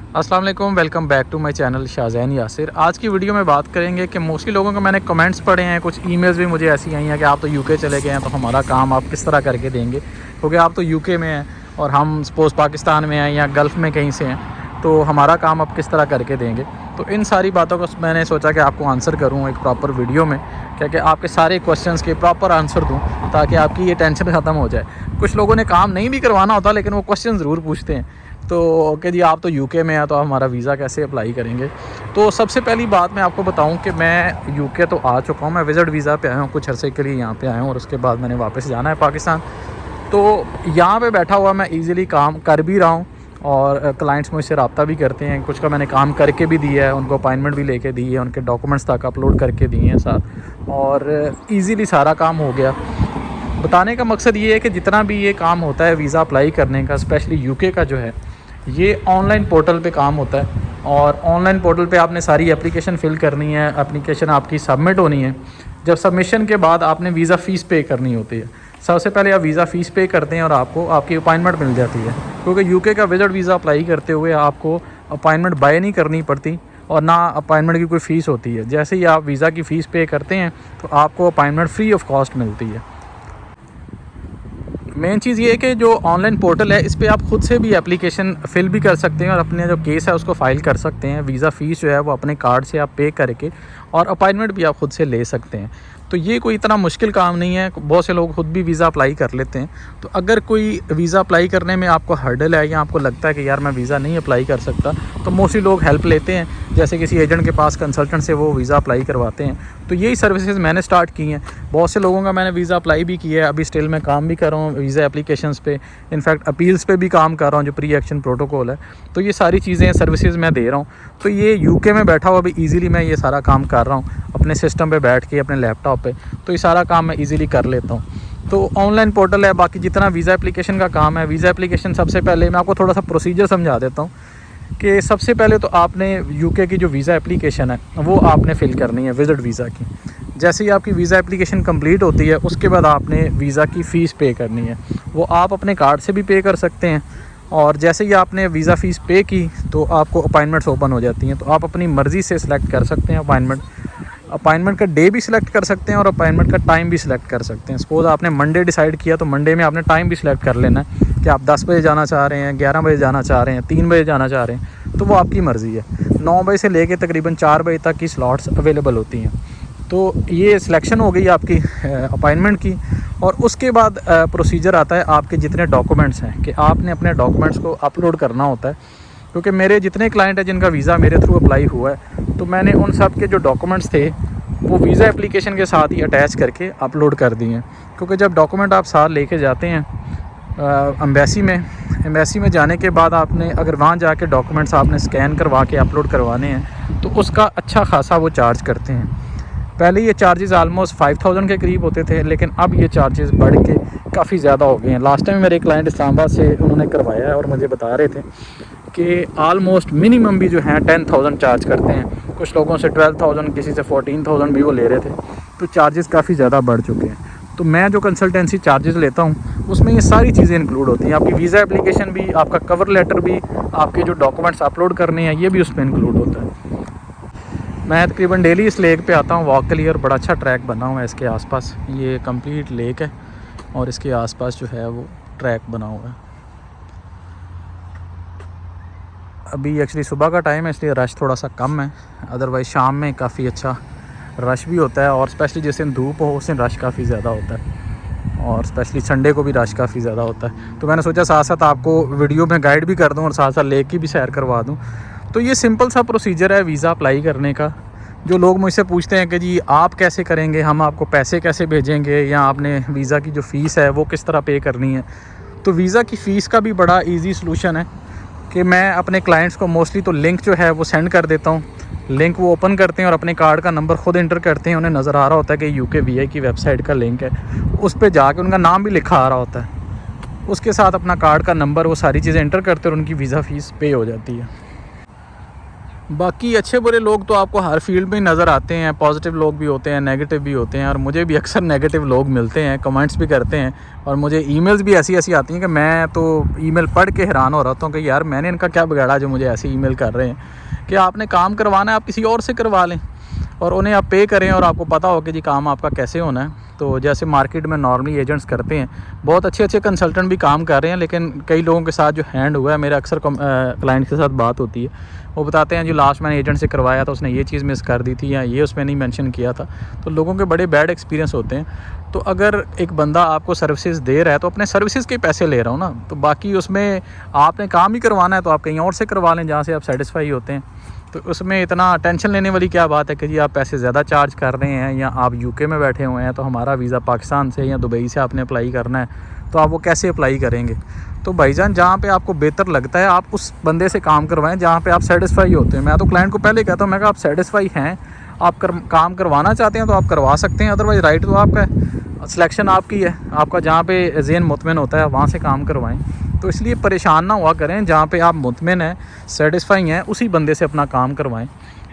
अस्सलाम वालेकुम, welcome back to my channel Shahzain Yasir. आज की वीडियो में बात करेंगे कि मोस्टली लोगों को मैंने कमेंट्स पढ़े हैं, कुछ ईमेल्स भी मुझे ऐसी आई हैं कि आप तो यूके चले गए हैं तो हमारा काम आप किस तरह करके देंगे, क्योंकि आप तो यूके में हैं और हम सपोज़ पाकिस्तान में हैं या गल्फ़ में कहीं से हैं, तो हमारा काम आप किस तरह करके देंगे। तो इन सारी बातों को मैंने सोचा कि आपको आंसर करूँ एक प्रॉपर वीडियो में, क्या कि आपके सारे क्वेश्चंस के प्रॉपर आंसर दूँ ताकि आपकी ये टेंशन ख़त्म हो जाए। कुछ लोगों ने काम नहीं भी करवाना होता लेकिन वो क्वेश्चन ज़रूर पूछते हैं तो कि जी आप तो यूके में हैं तो आप हमारा वीज़ा कैसे अप्लाई करेंगे। तो सबसे पहली बात मैं आपको बताऊं कि मैं यूके तो आ चुका हूं, मैं विज़िट वीज़ा पे आया हूं, कुछ अरसे के लिए यहाँ पे आया हूं और उसके बाद मैंने वापस जाना है पाकिस्तान। तो यहाँ पे बैठा हुआ मैं ईज़िली काम कर भी रहा हूँ और क्लाइंट्स मुझसे रब्ता भी करते हैं। कुछ का मैंने काम करके भी दिया है, उनको अपॉइंटमेंट भी लेके दी है, उनके डॉक्यूमेंट्स तक अपलोड करके दिए हैं साथ, और ईज़िली सारा काम हो गया। बताने का मकसद ये है कि जितना भी ये काम होता है वीज़ा अप्लाई करने का, स्पेशली यूके का जो है, ये ऑनलाइन पोर्टल पे काम होता है और ऑनलाइन पोर्टल पे आपने सारी एप्लीकेशन फ़िल करनी है, एप्लीकेशन आपकी सबमिट होनी है। जब सबमिशन के बाद आपने वीज़ा फ़ीस पे करनी होती है। सबसे पहले आप वीज़ा फ़ीस पे करते हैं और आपको आपकी अपॉइंटमेंट मिल जाती है, क्योंकि यूके का विज़िट वीज़ा अप्लाई करते हुए आपको अपॉइंटमेंट बाय नहीं करनी पड़ती और ना अपॉइंटमेंट की कोई फ़ीस होती है। जैसे ही आप वीज़ा की फ़ीस पे करते हैं तो आपको अपॉइंटमेंट फ्री ऑफ कॉस्ट मिलती है। मेन चीज़ ये है कि जो ऑनलाइन पोर्टल है इस पर आप ख़ुद से भी एप्लीकेशन फ़िल भी कर सकते हैं और अपने जो केस है उसको फ़ाइल कर सकते हैं। वीज़ा फ़ीस जो है वो अपने कार्ड से आप पे करके और अपॉइंटमेंट भी आप ख़ुद से ले सकते हैं। तो ये कोई इतना मुश्किल काम नहीं है, बहुत से लोग ख़ुद भी वीज़ा अप्लाई कर लेते हैं। तो अगर कोई वीज़ा अप्लाई करने में आपको हर्डल है या आपको लगता है कि यार मैं वीज़ा नहीं अप्लाई कर सकता, तो मोस्टली लोग हेल्प लेते हैं, जैसे किसी एजेंट के पास कंसल्टेंट से वो वीज़ा अप्लाई करवाते हैं। तो यही सर्विसेज मैंने स्टार्ट की हैं। बहुत से लोगों का मैंने वीज़ा अप्लाई भी किया है, अभी स्टिल मैं काम भी कर रहा हूँ वीज़ा एप्लीकेशंस पे, इनफैक्ट अपील्स पे भी काम कर रहा हूँ जो प्री एक्शन प्रोटोकॉल है। तो ये सारी चीज़ें सर्विसेज मैं दे रहा हूँ। तो ये यूके में बैठा हुआ भी ईज़िली मैं ये सारा काम कर रहा हूँ अपने सिस्टम पे बैठ के, अपने लैपटॉप पे। तो ये सारा काम मैं ईज़िली कर लेता हूँ। तो ऑनलाइन पोर्टल है। बाकी जितना वीज़ा एप्लीकेशन का काम है, वीज़ा एप्लीकेशन सबसे पहले मैं आपको थोड़ा सा प्रोसीजर समझा देता हूँ कि सबसे पहले तो आपने यूके की जो वीज़ा एप्लीकेशन है वो आपने फ़िल करनी है विज़िट वीज़ा की। जैसे ही आपकी वीज़ा एप्लीकेशन कंप्लीट होती है उसके बाद आपने वीज़ा की फ़ीस पे करनी है। वो आप अपने कार्ड से भी पे कर सकते हैं और जैसे ही आपने वीज़ा फ़ीस पे की तो आपको अपॉइंटमेंट्स ओपन हो जाती हैं। तो आप अपनी मर्ज़ी से सिलेक्ट कर सकते हैं अपॉइंटमेंट का डे भी सिलेक्ट कर सकते हैं और अपॉइंटमेंट का टाइम भी सिलेक्ट कर सकते हैं। सपोज़ आपने मंडे डिसाइड किया तो मंडे में आपने टाइम भी सिलेक्ट कर लेना है कि आप 10 बजे जाना चाह रहे हैं, 11 बजे जाना चाह रहे हैं, 3 बजे जाना चाह रहे हैं, तो वो आपकी मर्ज़ी है। 9 बजे से लेके तकरीबन 4 बजे तक की स्लॉट्स अवेलेबल होती हैं। तो ये सिलेक्शन हो गई आपकी अपॉइंटमेंट की। और उसके बाद प्रोसीजर आता है आपके जितने डॉक्यूमेंट्स हैं कि आपने अपने डॉक्यूमेंट्स को अपलोड करना होता है, क्योंकि मेरे जितने क्लाइंट हैं जिनका वीज़ा मेरे थ्रू अप्लाई हुआ है तो मैंने उन सब के जो डॉक्यूमेंट्स थे वो वीज़ा एप्लीकेशन के साथ ही अटैच करके अपलोड कर दिए हैं। क्योंकि जब डॉक्यूमेंट आप साथ लेके जाते हैं एम्बेसी में जाने के बाद आपने अगर वहाँ जाके डॉक्यूमेंट्स आपने स्कैन करवा के अपलोड करवाने हैं तो उसका अच्छा खासा वो चार्ज करते हैं। पहले ये चार्जेस आलमोस्ट 5000 के करीब होते थे, लेकिन अब ये चार्जेस बढ़ के काफ़ी ज़्यादा हो गए हैं। लास्ट टाइम मेरे क्लाइंट इस्लामाबाद से उन्होंने करवाया है और मुझे बता रहे थे कि आलमोस्ट मिनिमम भी जो है 10,000 चार्ज करते हैं। कुछ लोगों से 12,000, किसी से 14,000 भी वो ले रहे थे। तो चार्जेस काफ़ी ज़्यादा बढ़ चुके हैं। तो मैं जो कंसल्टेंसी चार्जेस लेता हूँ उसमें ये सारी चीज़ें इंक्लूड होती हैं। आपकी वीज़ा एप्लीकेशन भी, आपका कवर लेटर भी, आपके जो डॉक्यूमेंट्स अपलोड करने हैं ये भी उसमें इंक्लूड होता है। मैं तकरीबन डेली इस लेक पे आता हूँ वॉक के लिए और बड़ा अच्छा ट्रैक बना हुआ है इसके आसपास। ये कंप्लीट लेक है और इसके आसपास जो है वो ट्रैक बना हुआ है। अभी एक्चुअली सुबह का टाइम है इसलिए रश थोड़ा सा कम है, अदरवाइज़ शाम में काफ़ी अच्छा रश भी होता है और स्पेशली जिस दिन धूप हो उस दिन रश काफ़ी ज़्यादा होता है और स्पेशली संडे को भी रश काफ़ी ज़्यादा होता है। तो मैंने सोचा साथ साथ आपको वीडियो में गाइड भी कर दूँ और साथ साथ लेक की भी सैर करवा दूँ। तो ये सिंपल सा प्रोसीजर है वीज़ा अप्लाई करने का। जो लोग मुझसे पूछते हैं कि जी आप कैसे करेंगे, हम आपको पैसे कैसे भेजेंगे, या आपने वीज़ा की जो फ़ीस है वो किस तरह पे करनी है, तो वीज़ा की फ़ीस का भी बड़ा ईजी सलूशन है कि मैं अपने क्लाइंट्स को मोस्टली तो लिंक जो है वो सेंड कर देता हूँ। लिंक वो ओपन करते हैं और अपने कार्ड का नंबर ख़ुद इंटर करते हैं। उन्हें नज़र आ रहा होता है कि UKVI की वेबसाइट का लिंक है, उस पर जाके उनका नाम भी लिखा आ रहा होता है, उसके साथ अपना कार्ड का नंबर, वो सारी चीज़ें इंटर करते हैं और उनकी वीज़ा फ़ीस पे हो जाती है। बाकी अच्छे बुरे लोग तो आपको हर फील्ड में नज़र आते हैं। पॉजिटिव लोग भी होते हैं, नेगेटिव भी होते हैं, और मुझे भी अक्सर नेगेटिव लोग मिलते हैं, कमेंट्स भी करते हैं, और मुझे ईमेल्स भी ऐसी ऐसी आती हैं कि मैं तो ईमेल पढ़ के हैरान हो रहा हूँ कि यार मैंने इनका क्या बिगाड़ा जो मुझे ऐसे ईमेल कर रहे हैं कि आपने काम करवाना है आप किसी और से करवा लें और उन्हें आप पे करें और आपको पता हो कि जी काम आपका कैसे होना है। तो जैसे मार्केट में नॉर्मली एजेंट्स करते हैं, बहुत अच्छे अच्छे कंसल्टेंट भी काम कर रहे हैं, लेकिन कई लोगों के साथ जो हैंड हुआ है, मेरा अक्सर क्लाइंट के साथ बात होती है, वो बताते हैं जो लास्ट मैंने एजेंट से करवाया था उसने ये चीज़ मिस कर दी थी या ये उसमें नहीं मेंशन किया था। तो लोगों के बड़े बैड एक्सपीरियंस होते हैं। तो अगर एक बंदा आपको सर्विसेज दे रहा है तो अपने सर्विसेज के पैसे ले रहा हूँ ना, तो बाकी उसमें आपने काम ही करवाना है तो आप कहीं और से करवा लें जहाँ से आप सेटिस्फाई होते हैं। तो उसमें इतना टेंशन लेने वाली क्या बात है कि जी आप पैसे ज़्यादा चार्ज कर रहे हैं या आप यूके में बैठे हुए हैं तो हमारा वीज़ा पाकिस्तान से या दुबई से आपने अप्लाई करना है, तो आप वो कैसे अप्लाई करेंगे। तो भाईजान जहाँ पे आपको बेहतर लगता है आप उस बंदे से काम करवाएं जहाँ पे आप सेटिस्फाई होते हैं। मैं तो क्लाइंट को पहले कहता हूँ, मैं कहा आप सेटिस्फाई हैं, आप काम करवाना चाहते हैं तो आप करवा सकते हैं, अदरवाइज़ राइट तो आपका है, सिलेक्शन आपकी है, आपका जहाँ पे ज़हन मुतमिन होता है वहाँ से काम करवाएं। तो इसलिए परेशान ना हुआ करें, जहाँ पे आप मुतमिन हैं, सेटिस्फाई हैं, उसी बंदे से अपना काम करवाएं,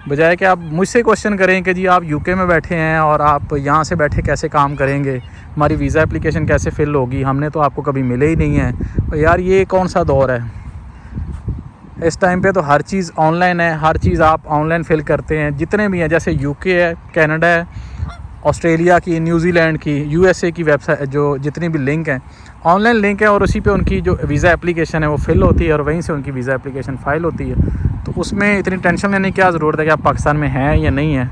बजाय कि आप मुझसे क्वेश्चन करें कि जी आप यूके में बैठे हैं और आप यहाँ से बैठे कैसे काम करेंगे, हमारी वीज़ा एप्लीकेशन कैसे फ़िल होगी, हमने तो आपको कभी मिले ही नहीं हैं। और यार ये कौन सा दौर है, इस टाइम पे तो हर चीज़ ऑनलाइन है, हर चीज़ आप ऑनलाइन फ़िल करते हैं, जितने भी हैं, जैसे यूके है, कनाडा है, ऑस्ट्रेलिया की, न्यूजीलैंड की, यूएसए की वेबसाइट, जो जितनी भी लिंक हैं ऑनलाइन लिंक है, और उसी पे उनकी जो वीज़ा एप्लीकेशन है वो फ़िल होती है और वहीं से उनकी वीज़ा एप्लीकेशन फ़ाइल होती है। तो उसमें इतनी टेंशन लेने की क्या ज़रूरत है कि आप पाकिस्तान में हैं या नहीं है।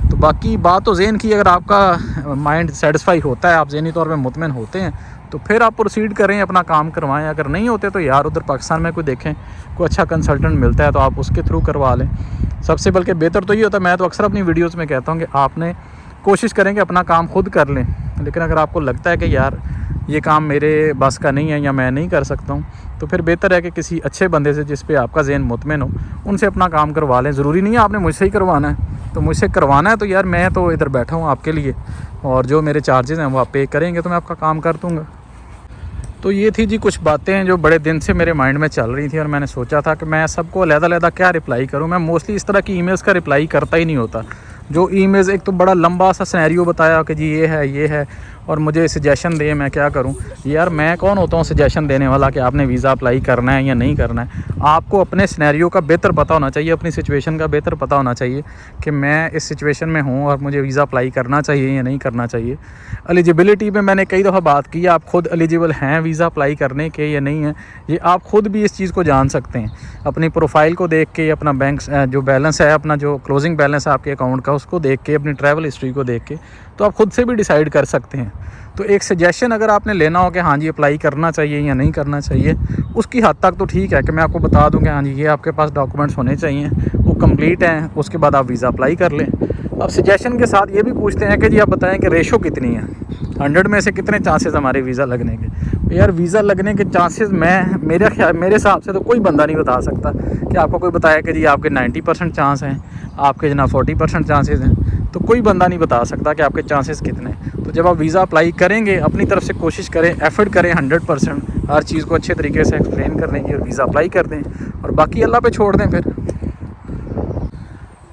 तो बाकी बात तो ज़हन की, अगर आपका माइंड सेटिस्फाई होता है, आप ज़हनी तौर पे मुतमिन होते हैं, तो फिर आप प्रोसीड करें, अपना काम करवाएं। अगर नहीं होते तो यार उधर पाकिस्तान में कोई देखें, कोई अच्छा कंसल्टेंट मिलता है तो आप उसके थ्रू करवा लें। सबसे बल्कि बेहतर तो ये होता है, मैं तो अक्सर अपनी वीडियोज़ में कहता हूँ कि आपने कोशिश करें कि अपना काम खुद कर लें, लेकिन अगर आपको लगता है कि यार ये काम मेरे बस का नहीं है या मैं नहीं कर सकता हूँ, तो फिर बेहतर है कि किसी अच्छे बंदे से जिस पे आपका ज़हन मुतमिन हो उनसे अपना काम करवा लें। ज़रूरी नहीं है आपने मुझसे ही करवाना है, तो मुझसे करवाना है तो यार मैं तो इधर बैठा हूँ आपके लिए, और जो मेरे चार्जेस हैं वो आप पे करेंगे तो मैं आपका काम कर दूँगा। तो ये थी जी कुछ बातें जो बड़े दिन से मेरे माइंड में चल रही थी, और मैंने सोचा था कि मैं सबको अलग-अलग क्या रिप्लाई करूँ। मैं मोस्टली इस तरह की ईमेल्स का रिप्लाई करता ही नहीं होता। जो ईमेल्स, एक तो बड़ा लंबा सा सिनेरियो बताया कि जी ये है और मुझे सजेशन दें, मैं क्या करूं। यार मैं कौन होता हूं सजेशन देने वाला कि आपने वीज़ा अप्लाई करना है या नहीं करना है। आपको अपने सिनेरियो का बेहतर पता होना चाहिए, अपनी सिचुएशन का बेहतर पता होना चाहिए कि मैं इस सिचुएशन में हूं और मुझे वीज़ा अप्लाई करना चाहिए या नहीं करना चाहिए। एलिजिबिलिटी में मैंने कई दफ़ा बात की है, आप खुद एलिजिबल हैं वीज़ा अप्लाई करने के या नहीं है, ये आप खुद भी इस चीज़ को जान सकते हैं। अपनी प्रोफाइल को देख के, अपना बैंक जो बैलेंस है, अपना जो क्लोजिंग बैलेंस है आपके अकाउंट का, उसको देख के, अपनी ट्रैवल हिस्ट्री को देख के, तो आप खुद से भी डिसाइड कर सकते हैं। तो एक सजेशन अगर आपने लेना हो कि हाँ जी अप्लाई करना चाहिए या नहीं करना चाहिए, उसकी हद तक तो ठीक है कि मैं आपको बता दूं कि हाँ जी ये आपके पास डॉक्यूमेंट्स होने चाहिए, वो कंप्लीट हैं, उसके बाद आप वीज़ा अप्लाई कर लें। अब सजेशन के साथ ये भी पूछते हैं कि जी आप बताएं कि रेशो कितनी है, 100 में से कितने चांसेस हमारे वीज़ा लगने के। यार वीज़ा लगने के चांसेस मेरे हिसाब से तो कोई बंदा नहीं बता सकता कि आपको कोई बताया कि जी आपके 90% चांस हैं, आपके जना 40% चांसेस हैं, तो कोई बंदा नहीं बता सकता कि आपके चांसेस कितने हैं। तो जब आप वीज़ा अप्लाई करेंगे अपनी तरफ से कोशिश करें, एफर्ट करें 100%, हर चीज़ को अच्छे तरीके से एक्सप्लेन करने की, और वीज़ा अप्लाई कर दें और बाकी अल्लाह पे छोड़ दें फिर।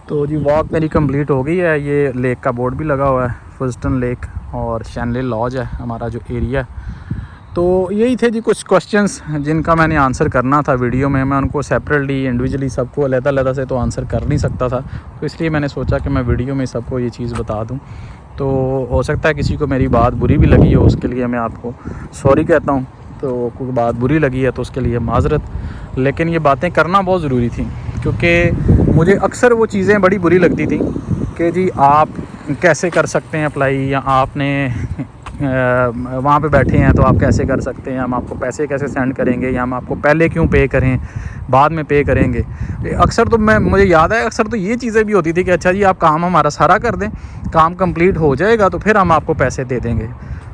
तो जी वॉक मेरी कंप्लीट हो गई है। ये लेक का बोर्ड भी लगा हुआ है, फुजटन लेक, और शैनले लॉज है हमारा जो एरिया। तो यही थे जी कुछ क्वेश्चंस जिनका मैंने आंसर करना था वीडियो में। मैं उनको सेपरेटली, इंडिविजुअली सबको अलग-अलग से तो आंसर कर नहीं सकता था, तो इसलिए मैंने सोचा कि मैं वीडियो में सबको ये चीज़ बता दूं। तो हो सकता है किसी को मेरी बात बुरी भी लगी हो, उसके लिए मैं आपको सॉरी कहता हूं। तो कोई बात बुरी लगी है तो उसके लिए माजरत, लेकिन ये बातें करना बहुत ज़रूरी थी, क्योंकि मुझे अक्सर वो चीज़ें बड़ी बुरी लगती थी कि जी आप कैसे कर सकते हैं अप्लाई, या आपने वहाँ पे बैठे हैं तो आप कैसे कर सकते हैं, हम आपको पैसे कैसे सेंड करेंगे, या हम आपको पहले क्यों पे करें, बाद में पे करेंगे। अक्सर तो मुझे याद है, अक्सर तो ये चीज़ें भी होती थी कि अच्छा जी आप काम हमारा सारा कर दें, काम कंप्लीट हो जाएगा तो फिर हम आपको पैसे दे देंगे।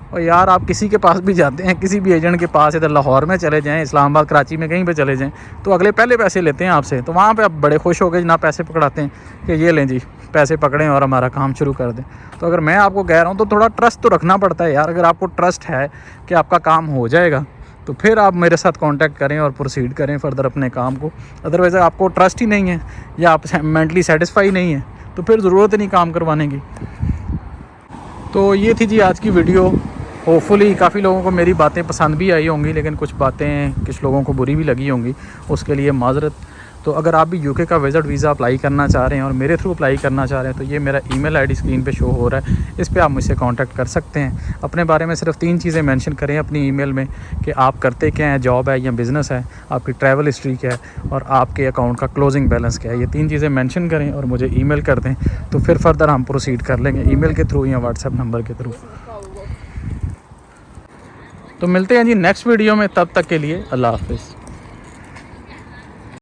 और यार आप किसी के पास भी जाते हैं, किसी भी एजेंट के पास, इधर लाहौर में चले जाएँ, इस्लामाबाद, कराची में कहीं पे चले जाएँ, तो अगले पहले पैसे लेते हैं आपसे। तो वहाँ पे आप बड़े खुश हो गए ना, पैसे पकड़ाते हैं कि ये लें जी पैसे पकड़ें और हमारा काम शुरू कर दें। तो अगर मैं आपको कह रहा हूँ तो थोड़ा ट्रस्ट तो रखना पड़ता है यार। अगर आपको ट्रस्ट है कि आपका काम हो जाएगा तो फिर आप मेरे साथ कांटेक्ट करें और प्रोसीड करें फर्दर अपने काम को। अदरवाइज़ आपको ट्रस्ट ही नहीं है या आप मेंटली सेटिस्फाई नहीं है तो फिर ज़रूरत नहीं काम करवाने की। तो ये थी जी आज की वीडियो। होपफुली काफ़ी लोगों को मेरी बातें पसंद भी आई होंगी, लेकिन कुछ बातें कुछ लोगों को बुरी भी लगी होंगी, उसके लिए माज़रत। तो अगर आप भी यूके का विज़िट वीज़ा अप्लाई करना चाह रहे हैं और मेरे थ्रू अप्लाई करना चाह रहे हैं तो ये मेरा ईमेल आईडी स्क्रीन पे शो हो रहा है, इस पे आप मुझसे कांटेक्ट कर सकते हैं। अपने बारे में सिर्फ 3 चीज़ें मेंशन करें अपनी ईमेल में कि आप करते क्या हैं, जॉब है या बिज़नेस है, आपकी ट्रैवल हिस्ट्री क्या है और आपके अकाउंट का क्लोजिंग बैलेंस क्या है। ये 3 चीज़ें मेंशन करें और मुझे ईमेल कर दें, तो फिर फर्दर हम प्रोसीड कर लेंगे ईमेल के थ्रू या व्हाट्सएप नंबर के थ्रू। तो मिलते हैं जी नेक्स्ट वीडियो में, तब तक के लिए अल्लाह हाफ़िज़।